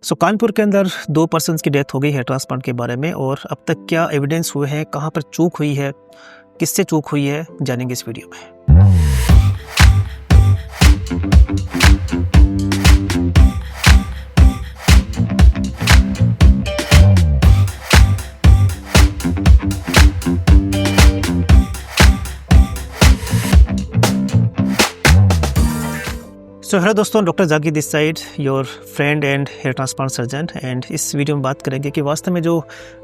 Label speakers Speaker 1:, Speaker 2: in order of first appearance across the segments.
Speaker 1: कानपुर के अंदर 2 पर्सन्स की डेथ हो गई है ट्रांसप्लांट के बारे में, और अब तक क्या एविडेंस हुए हैं, कहाँ पर चूक हुई है, किससे चूक हुई है, जानेंगे इस वीडियो में। हेलो दोस्तों, doctor Zakir this side, your friend and hair transplant surgeon. And इस वीडियो में बात करेंगे कि वास्तव में जो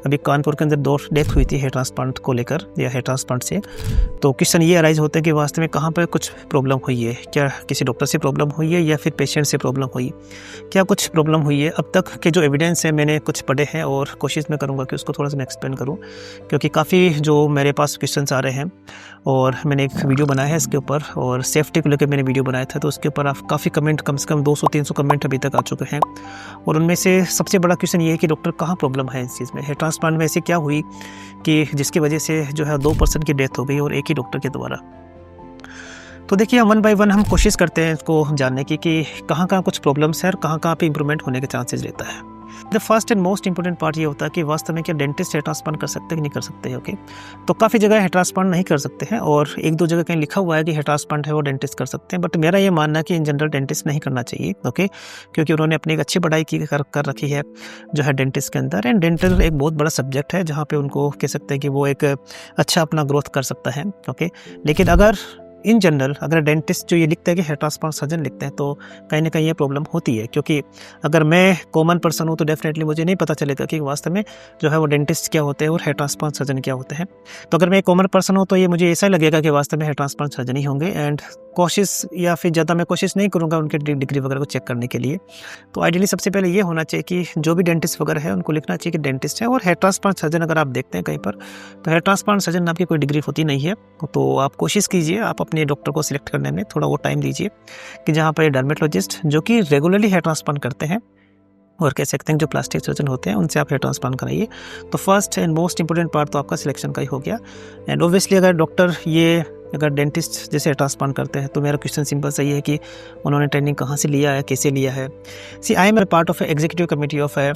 Speaker 1: अभी कानपुर के अंदर 2 डेथ हुई थी हेयर ट्रांसप्लांट को लेकर या हेयर ट्रांसप्लांट से, तो क्वेश्चन ये अराइज होते हैं कि वास्तव में कहाँ पर कुछ प्रॉब्लम हुई है। क्या किसी डॉक्टर से प्रॉब्लम हुई है या फिर पेशेंट से प्रॉब्लम हुई, क्या कुछ प्रॉब्लम हुई है। अब तक के जो एविडेंस है मैंने कुछ पढ़े हैं और कोशिश मैं करूँगा कि उसको थोड़ा सा मैं एक्सप्लेन करूँ, क्योंकि काफ़ी जो मेरे पास क्वेश्चन आ रहे हैं और मैंने एक वीडियो बनाया है इसके ऊपर, और सेफ्टी को लेकर मैंने वीडियो बनाया था, तो उसके ऊपर आप काफ़ी कमेंट, कम से कम 200-300 कमेंट अभी तक आ चुके हैं। और उनमें से सबसे बड़ा क्वेश्चन ये है कि डॉक्टर कहाँ प्रॉब्लम है इस चीज़ में, हेयर ट्रांसप्लांट में ऐसी क्या हुई कि जिसकी वजह से जो है 2 पर्सन की डेथ हो गई और एक ही डॉक्टर के द्वारा। तो देखिए, वन बाय वन हम कोशिश करते हैं इसको जानने की कि कहाँ कहाँ कुछ प्रॉब्लम्स है और कहाँ कहाँ पे इम्प्रूवमेंट होने के चांसेस रहता है। The first and most important part ये होता है कि वास्तव में क्या डेंटिस्ट हेयर ट्रांसप्लांट कर सकते हैं कि नहीं कर सकते हैं। ओके, तो काफ़ी जगह हेयर ट्रांसप्लांट नहीं कर सकते हैं और 1-2 जगह कहीं लिखा हुआ है कि हेयर ट्रांसप्लांट है वो डेंटिस्ट कर सकते हैं, बट मेरा ये मानना है कि इन जनरल डेंटिस्ट नहीं करना चाहिए। ओके, क्योंकि उन्होंने अपनी एक अच्छी पढ़ाई कर रखी है जो है डेंटिस्ट के अंदर, एंड डेंटल एक बहुत बड़ा सब्जेक्ट है जहाँ पे उनको कह सकते हैं कि वो एक अच्छा अपना ग्रोथ कर सकता है। ओके, लेकिन अगर इन जनरल अगर डेंटिस्ट जो ये लिखते हैं कि हेयर ट्रांसप्लांट सर्जन लिखते हैं, तो कहीं ना कहीं ये प्रॉब्लम होती है, क्योंकि अगर मैं कॉमन पर्सन हूँ तो डेफिनेटली मुझे नहीं पता चलेगा कि वास्तव में जो है वो डेंटिस्ट क्या होते हैं और हेयर ट्रांसप्लांट सर्जन क्या होते हैं। तो अगर मैं कॉमन पर्सन हूँ तो ये मुझे ऐसा लगेगा कि वास्तव में हेयर ट्रांसप्लांट सर्जन ही होंगे, एंड कोशिश या फिर ज़्यादा मैं कोशिश नहीं करूँगा उनके डिग्री वगैरह को चेक करने के लिए। तो आइडियली सबसे पहले ये होना चाहिए कि जो भी डेंटिस्ट वगैरह है उनको लिखना चाहिए कि डेंटिस्ट है। और हेयर ट्रांसप्लांट सर्जन अगर आप देखते हैं कहीं पर, तो हेयर ट्रांसप्लांट सर्जन नाम की कोई डिग्री होती नहीं है। तो आप कोशिश कीजिए, आप अपने डॉक्टर को सिलेक्ट करने में थोड़ा वो टाइम दीजिए कि जहाँ पर डर्मेटोलॉजिस्ट जो कि रेगुलरली हेयर ट्रांसप्लांट करते हैं और कह सकते हैं जो प्लास्टिक सर्जन होते हैं उनसे आप हेयर ट्रांसप्लांट कराइए। तो first and most important part तो आपका सिलेक्शन का ही हो गया। एंड ऑब्वियसली अगर डेंटिस्ट जैसे हेयर ट्रांसप्लांट करते हैं, तो मेरा क्वेश्चन सिंपल सा ये है कि उन्होंने ट्रेनिंग कहाँ से लिया है, कैसे लिया है। See I am a part of executive committee of a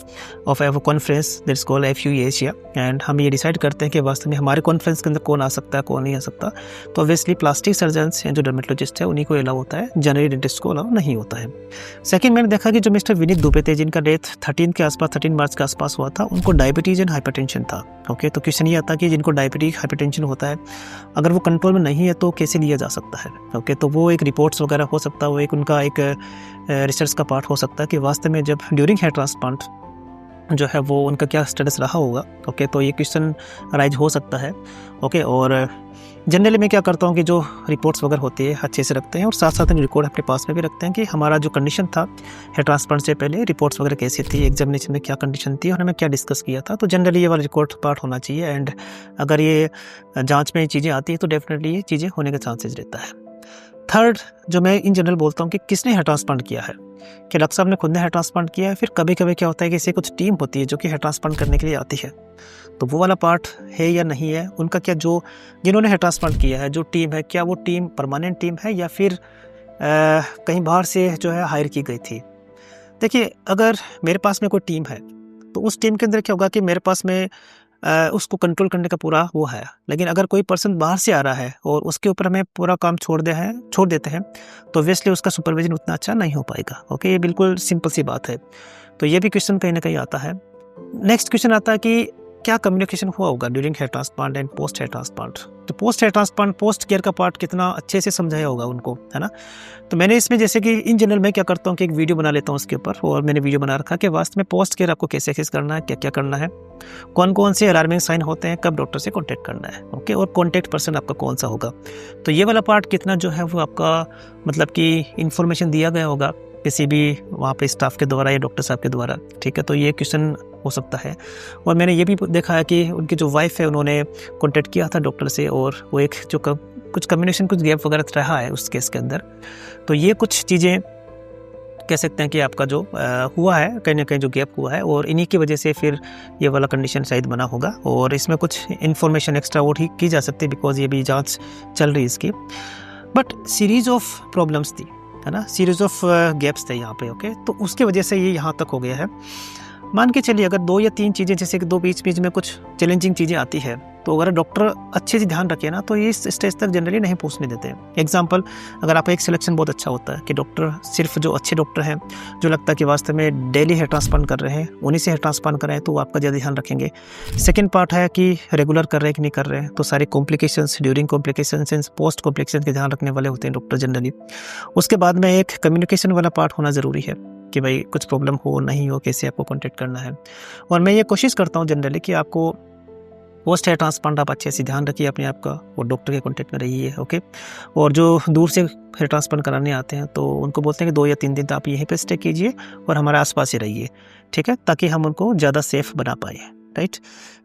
Speaker 1: conference that's called FUE Asia, and हम ये डिसाइड करते हैं कि वास्तव में हमारे कॉन्फ्रेंस के अंदर कौन आ सकता है, कौन नहीं आ सकता। तो ऑब्वियसली प्लास्टिक सर्जन्स या जो डर्मेटोलॉजिस्ट है उन्हीं को अलाउ होता है, जनरली डेंटिस्ट को अलाउ नहीं होता है। सेकेंड, मैंने देखा कि जो मिस्टर विनीत दुबे थे जिनका डेथ 13 मार्च के आसपास हुआ था, उनको डायबिटीज एंड हाइपरटेंशन था। ओके, तो क्वेश्चन ये आता है कि जिनको डायबिटीज हाइपरटेंशन होता है, अगर वो कंट्रोल में नहीं है तो कैसे लिया जा सकता है। ओके, तो वो एक रिपोर्ट्स वगैरह हो सकता है, वो एक उनका एक रिसर्च का पार्ट हो सकता है कि वास्तव में जब ड्यूरिंग हेयर ट्रांसप्लांट जो है वो उनका क्या स्टेटस रहा होगा। ओके, तो ये क्वेश्चन राइज हो सकता है। ओके, और जनरली मैं क्या करता हूँ कि जो रिपोर्ट्स वगैरह होती है अच्छे से रखते हैं, और साथ साथ रिकॉर्ड अपने पास में भी रखते हैं कि हमारा जो कंडीशन था हेयर ट्रांसप्लांट से पहले, रिपोर्ट्स वगैरह कैसी थी, एग्जामिनेशन में क्या कंडीशन थी और हमें क्या डिस्कस किया था। तो जनरली ये वाला रिकॉर्ड पार्ट होना चाहिए, एंड अगर ये जांच में चीज़ें आती है तो डेफिनेटली ये चीज़ें होने का चांसेस रहता है। थर्ड, जो मैं इन जनरल बोलता हूँ कि किसने हेयर ट्रांसप्लांट किया है, कि डॉक्टर साहब ने खुद ने हेयर ट्रांसप्लांट किया है, फिर कभी कभी क्या होता है कि इसे कुछ टीम होती है जो कि हेयर ट्रांसप्लांट करने के लिए आती है, तो वो वाला पार्ट है या नहीं है उनका, क्या जो जिन्होंने हेयर ट्रांसप्लांट किया है जो टीम है, क्या वो टीम परमानेंट टीम है या फिर कहीं बाहर से जो है हायर की गई थी। देखिए, अगर मेरे पास में कोई टीम है तो उस टीम के अंदर क्या होगा कि मेरे पास में उसको कंट्रोल करने का पूरा वो है, लेकिन अगर कोई पर्सन बाहर से आ रहा है और उसके ऊपर हमें पूरा काम छोड़ देते हैं, तो ऑब्वियसली उसका सुपरविजन उतना अच्छा नहीं हो पाएगा। ओके, ये बिल्कुल सिंपल सी बात है। तो ये भी क्वेश्चन कहीं ना कहीं आता है। नेक्स्ट क्वेश्चन आता है कि क्या कम्युनिकेशन हुआ होगा during hair transplant and post hair transplant. तो post hair transplant, post care का पार्ट कितना अच्छे से समझाया होगा उनको, है ना। तो मैंने इसमें जैसे कि इन जनरल मैं क्या करता हूँ कि एक वीडियो बना लेता हूँ उसके ऊपर, और मैंने वीडियो बना रखा कि वास्तव में पोस्ट केयर आपको कैसे करना है, क्या क्या करना है, कौन कौन से अलार्मिंग साइन होते हैं, कब डॉक्टर से कॉन्टैक्ट करना है। ओके, और कॉन्टैक्ट पर्सन आपका कौन सा होगा। तो ये वाला पार्ट कितना जो है वो आपका मतलब कि इंफॉर्मेशन दिया गया होगा किसी भी वहाँ पे स्टाफ के द्वारा या डॉक्टर साहब के द्वारा। ठीक है, तो ये क्वेश्चन हो सकता है। और मैंने ये भी देखा है कि उनकी जो वाइफ है उन्होंने कॉन्टैक्ट किया था डॉक्टर से, और वो एक जो कुछ कम्युनिकेशन कुछ गैप वगैरह रहा है उस केस के अंदर। तो ये कुछ चीज़ें कह सकते हैं कि आपका जो हुआ है कहीं ना कहीं जो गैप हुआ है, और इन्हीं की वजह से फिर ये वाला कंडीशन शायद बना होगा। और इसमें कुछ इन्फॉर्मेशन एक्स्ट्रा और ही की जा सकती है बिकॉज ये भी जाँच चल रही है इसकी। बट सीरीज ऑफ प्रॉब्लम्स थी है ना, सीरीज ऑफ गैप्स थे यहाँ पे। ओके, तो उसकी वजह से ये यहाँ तक हो गया है। मान के चलिए अगर 2 या 3 चीज़ें, जैसे कि 2 बीच में कुछ चैलेंजिंग चीज़ें आती है, तो अगर डॉक्टर अच्छे से ध्यान रखे ना, तो ये इस स्टेज तक जनरली नहीं पहुँचने देते। एग्जाम्पल, अगर आपका एक सिलेक्शन बहुत अच्छा होता है कि डॉक्टर सिर्फ जो अच्छे डॉक्टर हैं, जो लगता है कि वास्तव में डेली हेयर ट्रांसप्लांट कर रहे हैं, उन्हीं से हेयर ट्रांसप्लांट कर रहे हैं, तो वो आपका ज़्यादा ध्यान रखेंगे। सेकेंड पार्ट है कि रेगुलर कर रहे हैं कि नहीं कर रहे हैं, तो सारे complications, during complications, post complication के ध्यान रखने वाले होते हैं डॉक्टर जनरली। उसके बाद में एक कम्युनिकेशन वाला पार्ट होना ज़रूरी है कि भाई कुछ प्रॉब्लम हो नहीं हो, कैसे आपको कॉन्टेक्ट करना है। और मैं ये कोशिश करता हूँ जनरली कि आपको पोस्ट हेयर ट्रांसप्लांट आप अच्छे से ध्यान रखिए अपने आप का, और डॉक्टर के कॉन्टेक्ट में रहिए। ओके, और जो दूर से हेयर ट्रांसप्लांट कराने आते हैं, तो उनको बोलते हैं कि 2 या 3 दिन तक आप यहीं पे स्टे कीजिए और हमारे आसपास ही रहिए, ठीक है, ताकि हम उनको ज़्यादा सेफ बना पाए। राइट,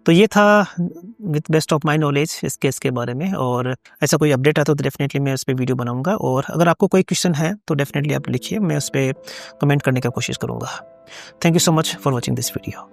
Speaker 1: तो ये था with best of my knowledge इस केस के बारे में। और ऐसा कोई अपडेट आता तो डेफिनेटली मैं उस पर वीडियो बनाऊंगा, और अगर आपको कोई क्वेश्चन है तो डेफिनेटली आप लिखिए, मैं उस पर कमेंट करने का कोशिश करूँगा। Thank you so much for watching this video.